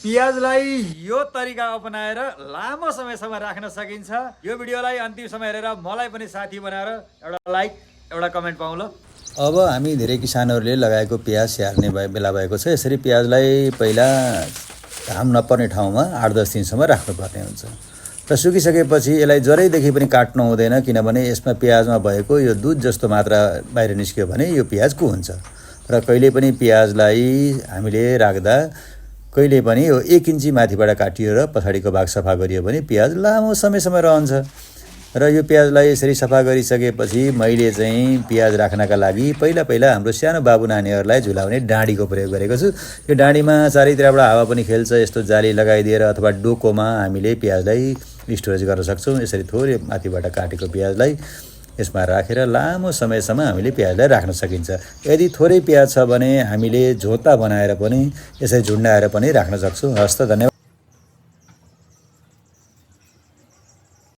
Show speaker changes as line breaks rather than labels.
प्याजलाई यो तरिका अपनाएर लामो समयसम्म राख्न सकिन्छ। यो भिडियोलाई अन्तिमसम्म हेरेर मलाई पनि साथी बनाएर एउटा लाइक एउटा कमेन्ट पाउँ ल।
अब हामी धेरै किसानहरूले लगाएको प्याज स्याहार्ने बेला भएको छ। यसरी प्याजलाई पहिला घाम नपर्ने ठाउँमा 8-10 दिनसम्म राख्नुपर्ने हुन्छ र सुकिसकेपछि यसलाई जरैदेखि पनि काट्नु हुँदैन, किनभने यसमा प्याजमा भएको यो दुध जस्तो मात्रा बाहिर निस्क्यो भने यो प्याज कुहुन्छ। र कहिले पनि प्याजलाई हामीले राख्दा कहिले पनि यो 1 इन्ची माथिबाट काटियो र पछाडिको भाग सफा गरियो भने प्याज लामो समयसम्म रहन्छ। र यो प्याजलाई यसरी सफा गरिसकेपछि मैले चाहिँ प्याज राख्नका लागि पहिला हाम्रो सानो बाबु नानीहरूलाई झुलाउने डाँडीको प्रयोग गरेको छु। यो डाँडीमा चारैतिरबाट हावा पनि खेल्छ, यस्तो जाली लगाइदिएर अथवा डोकोमा हामीले प्याजलाई स्टोरेज गर्न सक्छौँ। यसरी थोरै माथिबाट काटेको प्याजलाई यसमा राखेर लामो समयसम्म हामीले प्याजलाई राख्न सकिन्छ। यदि थोरै प्याज छ भने हामीले झोता बनाएर पनि यसरी झुन्डाएर पनि राख्न सक्छौँ। हस्त, धन्यवाद।